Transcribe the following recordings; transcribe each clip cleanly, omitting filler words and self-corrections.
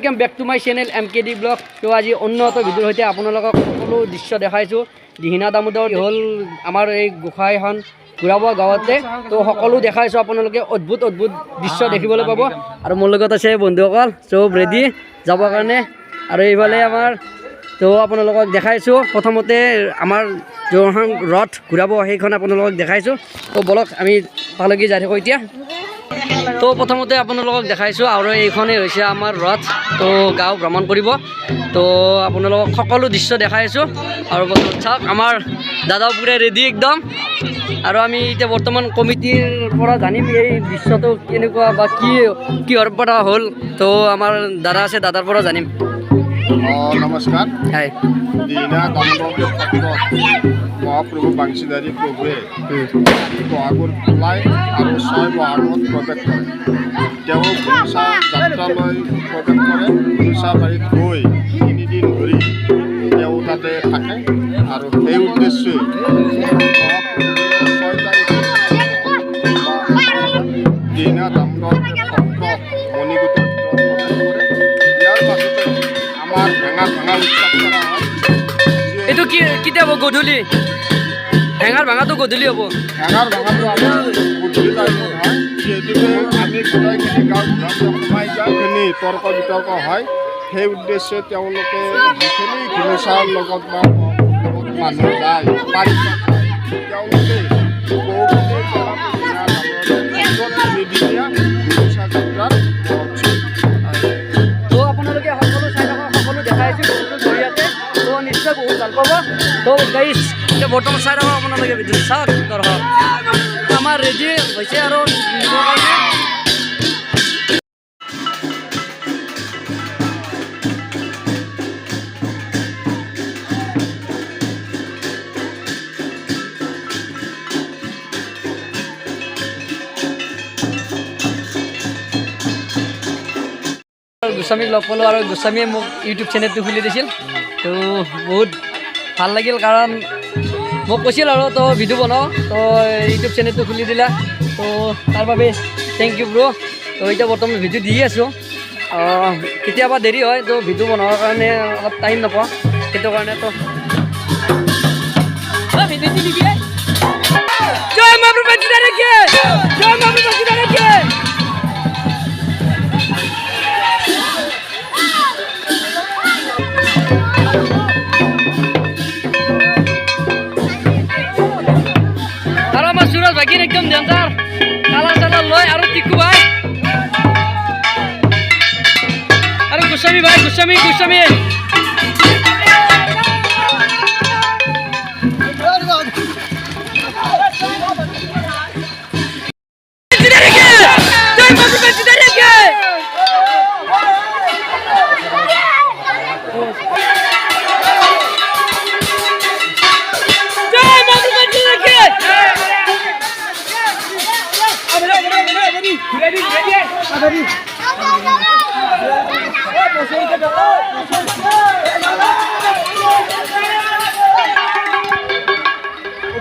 Welcome back to my channel MKD blog. तो आज अन्य भिडिओर सहित आपलोक सकलो दृश्य देखाइছোঁ। दिहिङा दामोदर हल आमार এই গোসাইখন ঘূৰাব গাঁৱতে। তো সকলো দেখাইছোঁ, আপোনালোকে অদ্ভুত অদ্ভুত দৃশ্য দেখিবলৈ পাব। আৰু মোৰ লগত আছে বন্ধুসকল, চব ৰেডি যাবৰ কাৰণে। আৰু এইফালে আমাৰ তো আপোনালোকক দেখাইছোঁ। প্ৰথমতে আমাৰ যোনখন ৰথ ঘূৰাব সেইখন আপোনালোকক দেখাইছোঁ। তো বলক আমি তালৈকে যাই থাকোঁ এতিয়া। তো প্ৰথমতে আপোনালোকক দেখাইছোঁ আৰু এইখনেই হৈছে আমাৰ ৰথ। তো গাঁও ভ্ৰমণ কৰিব। তো আপোনালোকক সকলো দৃশ্য দেখাইছোঁ। আৰু চাওক আমাৰ দাদাও পুৰা ৰেডি একদম। আৰু আমি এতিয়া বৰ্তমান কমিটিৰ পৰা জানিম এই দৃশ্যটো কেনেকুৱা বা কিহৰ পৰা হ'ল। তো আমাৰ দাদা আছে, দাদাৰ পৰা জানিম। নমস্কাৰ। হয়, দিহিঙা দামোদৰ মহাপ্ৰভু বাংশীধাৰী প্ৰভুৱে বহাগৰ পলাই আৰু 6 বহাগত প্ৰৱেশ কৰে। তেওঁ ঘোষা যাত্ৰালৈ প্ৰৱেশ কৰে। ঘোষা বাৰীত গৈ 3 দিন ধৰি তেওঁ তাতে থাকে। আৰু সেই উদ্দেশ্যে মহাপ্ৰভুৱে 6 তাৰিখে দিহিঙা দামোদৰ ভক্ত মণিকূটৰ প্ৰৱেশ কৰে। ইয়াৰ পাছতে আমাৰ ভেঙা উৎসৱ কৰা হয়। এইটো কেতিয়া হ'ব? গধূলি হেঙাৰ ভাঙাটো গধূলি হ'ব। হেঙাৰ ভাঙাটো আমাৰ গধূলি টাইমত হয়। যিহেতুকে আমি গোটেইখিনি গাঁৱত সোমাই যাওঁখিনি তৰ্ক বিতৰ্ক হয়। সেই উদ্দেশ্যে তেওঁলোকে যিখিনি ঘোষাৰ লগত বা মানুহ যায় তেওঁলোকে বহুখিনি তিনিদিনীয়া ঘোষা যাত্ৰাত তো আপোনালোকে সকলো চাই থকা সকলো দেখাইছোঁ ভিডিঅ'টোৰ জৰিয়তে। তো নিশ্চয় বহুত ভাল পাব। তো গাইজ এতিয়া বৰ্তমান চাই থকা আপোনালোকে ভিডিঅ' চাওক। দৰ্শক আমাৰ ৰেডি হৈছে আৰু নিবৰ কাৰণে। গোস্বামীক লগ পালোঁ আৰু গোস্বামীয়ে মোক ইউটিউব চেনেলটো খুলি দিছিল। তো বহুত ভাল লাগিল, কাৰণ মোক কৈছিল আৰু তো ভিডিঅ' বনাওঁ, তো ইউটিউব চেনেলটো খুলি দিলা। তো তাৰ বাবে থেংক ইউ ব্ৰ'। তো এতিয়া বৰ্তমান ভিডিঅ' দি আছোঁ। কেতিয়াবা দেৰি হয়, তো ভিডিঅ' বনোৱাৰ কাৰণে অলপ টাইম নাপাওঁ, সেইটো কাৰণে। তো জয় মা প্ৰভু জয় মা প্ৰভু। বাকী একদম ডেঞ্জাৰ কালাৰ চালাৰ লৈ আৰু টিকু ভাই আৰু গোস্বামী ভাই গোস্বামী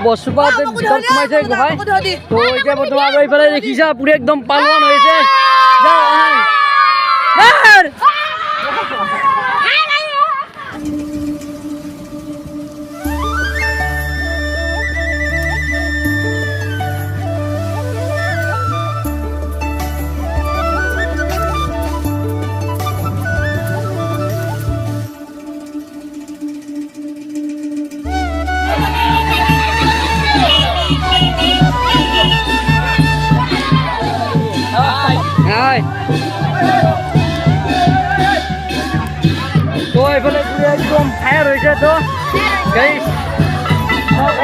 বস্তুপাত ভিতৰত সোমাইছে গোসাঁই। তো এতিয়া বৰ্তমান আৰু এইফালে দেখিছা পুৰা একদম পালোৱান হৈছে। তো এইফালে পুৰো একদম ফায়াৰ হয়েছে। তো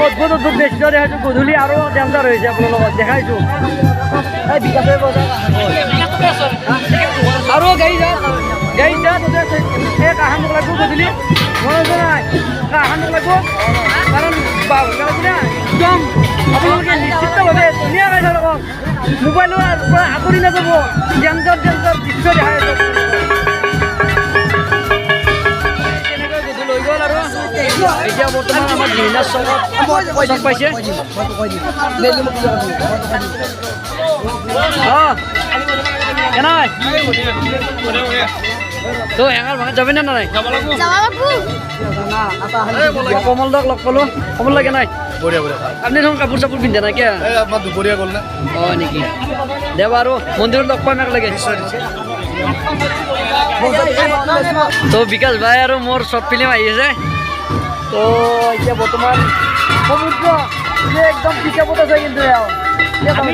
অদ্ভুত অদ্ভুত দৃশ্য দেখাইছোঁ। গধূলি আৰু ডেঞ্জাৰ হৈছে, আপোনালোকক দেখাইছোঁ। আৰু গাড়ী যা এই কাহান মোক লাগিব গধূলি মনত নাই কাহান মোক লাগিব, কাৰণ একদম আপোনালোকে নিশ্চিতভাৱে ধুনীয়াকৈ চাই থাকক। মোবাইলৰ পৰা আঁতৰি নাযাব, ডেঞ্জাৰ দৃশ্য দেখাই আছোঁ। এতিয়া বৰ্তমান আমাৰ দিহিঙা চকত পাইছে। কেনে তো হেঙাৰ ভাঙাত যাবি নে নাই যাবা লাগবো কমল দাক লগ পালো কমল লাগে নাই বঢ়িয়া বঢ়িয়া আপুনি দেখোন কাপোৰ চাপোৰ পিন্ধা নাই কিয় এই আপোনাৰ দুপৰীয়া গ'ল নে অঁ নেকি দে বাৰু মন্দিৰত লগ পাম একেলগে তো বিকাশ ভাই আৰু মোৰ শ্বৰ্ট ফিল্ম আহি আছে তো এতিয়া বৰ্তমান সমুদ্ৰ একদম পিকাপত আছে কিন্তু আমি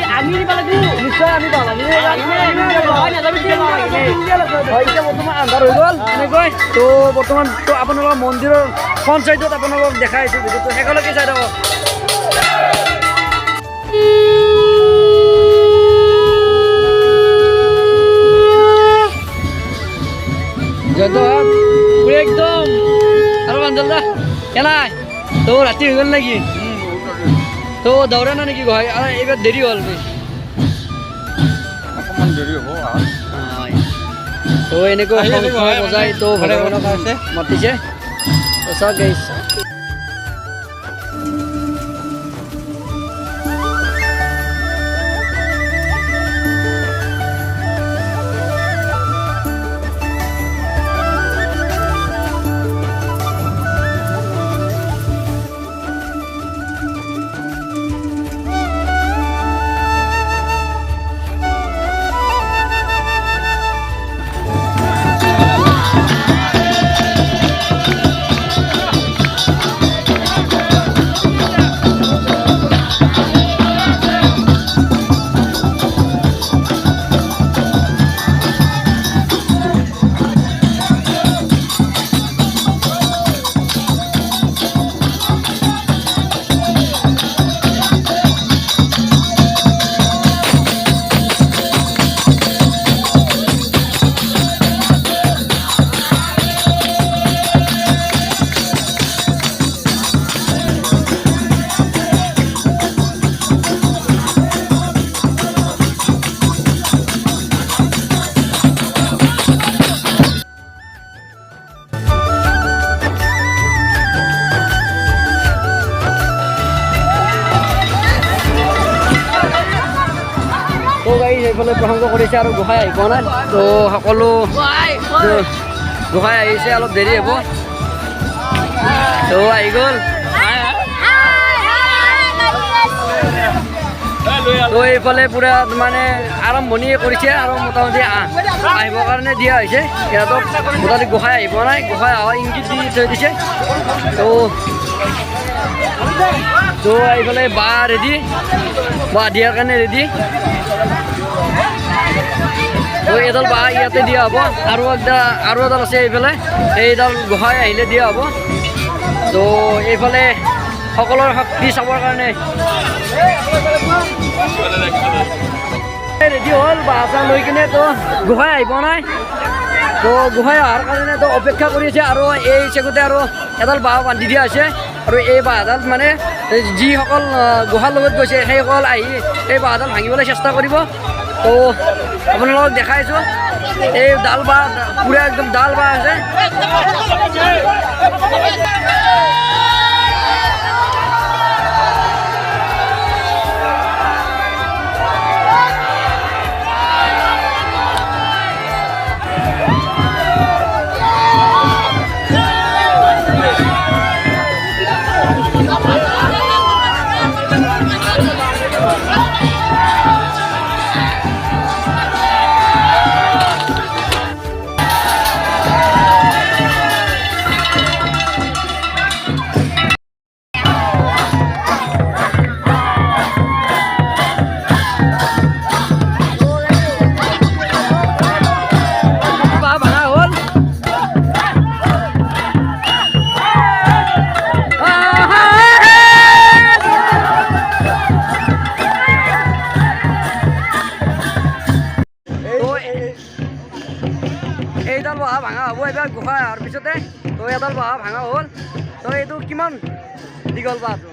নিশ্চয় আমি পাম এতিয়া বৰ্তমান আন্ধাৰ হৈ গ'ল এনেকৈ তো বৰ্তমান তো আপোনালোকৰ মন্দিৰৰ ফ্ৰণ্ট চাইডত আপোনালোকক দেখাই আছোঁ ভিডিঅ'টো শেষলৈকে চাই থাকক একদম আৰু বান্ধল দা কেনাই তো ৰাতি হৈ গ'ল নেকি তো দৌৰা না নেকি গৈ এইবাৰ দেৰি হ'ল অকণমান দেৰি হ'ব তো এনেকৈ বজাই তো ভগৱানক মাতিছে তো চাওক গাইছ তো গাইজ এইফালে প্ৰসংগ কৰিছে আৰু গোসাঁই আহি পোৱা নাই তো সকলো গোসাঁই আহিছে অলপ দেৰি হ'ব তো আহি গ'ল তো এইফালে পূৰা মানে আৰম্ভণি কৰিছে আৰু মোটামুটি আহিবৰ কাৰণে দিয়া হৈছে সিহঁতক মোটামুটি গোসাঁই আহি পোৱা নাই গোসাঁই অহা ইংগিত দি থৈ দিছে তো এইফালে বাঁহ ৰেডি বাঁহ দিয়াৰ কাৰণে ৰেডি তো এডাল বাঁহ ইয়াতে দিয়া হ'ব আৰু এডাল আছে এইফালে এইডাল গোসাঁই আহিলে দিয়া হ'ব তো এইফালে সকলৰ শক্তি চাবৰ কাৰণে ৰেডি হ'ল বাঁহ চাহ লৈ কিনে তো গোসাঁই আহি পোৱা নাই তো গোসাঁই অহাৰ কাৰণে তো অপেক্ষা কৰি আছে আৰু এই চেগতে আৰু এডাল বাঁহ বান্ধি দিয়া আছে আৰু এই বাঁহডাল মানে যিসকল গোসাঁৰ লগত গৈছে সেইসকল আহি এই বাঁহডাল ভাঙিবলৈ চেষ্টা কৰিব তো আপোনালোকক দেখাইছোঁ এই ডাল বাঁহ পূৰা একদম ডাল বাঁহ আছে এইডাল বাঁহ ভাঙা হ'ব এইবাৰ গোসাঁই অহাৰ পিছতে তো এডাল বাঁহ ভাঙা হ'ল তো এইটো কিমান দীঘল বাঁহটো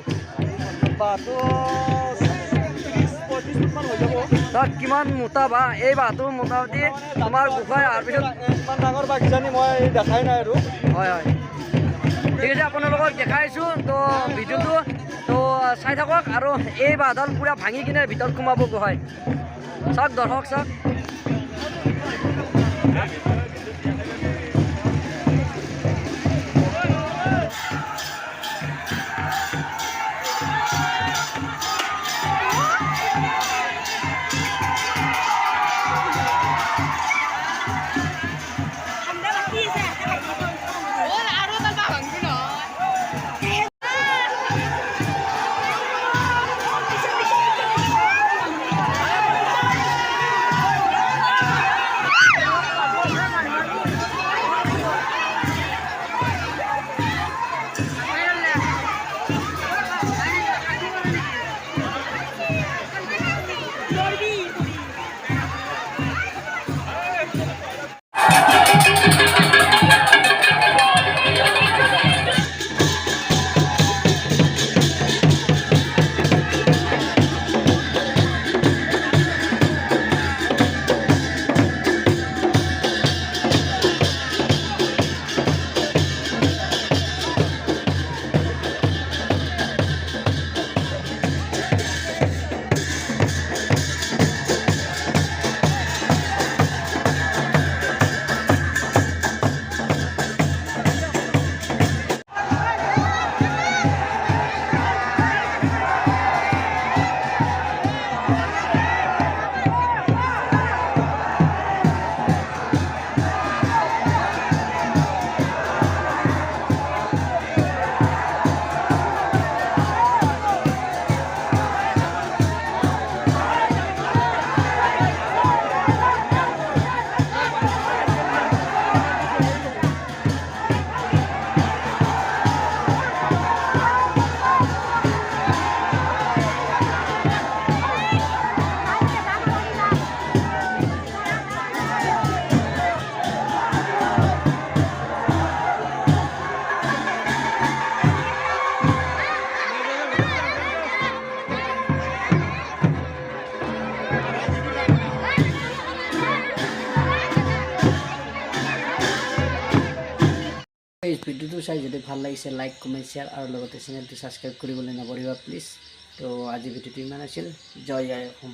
তাত কিমান মোটা বাঁহ এই বাঁহটো মোটামুটি আমাৰ গোসাঁই অহাৰ পিছত ইমান ডাঙৰ বাঁহ কিজানি মই দেখাই নাই আৰু হয় হয় ঠিক আছে আপোনালোকক দেখাইছোঁ তো ভিডিঅ'টো তো চাই থাকক আৰু এই বাঁহডাল পূৰা ভাঙি কিনে ভিতৰত সোমাব গোসাঁই চাওক দৰ্শক চাওক এই ভিডিওটো চাই যদি ভাল লাগিছে লাইক কমেণ্ট শ্বেয়াৰ আৰু লগতে চেনেলটো ছাবস্ক্ৰাইব কৰিবলৈ নাপাহৰিবা প্লিজ। তো আজি ভিডিওটো ইমান আছিল। জয় অসম।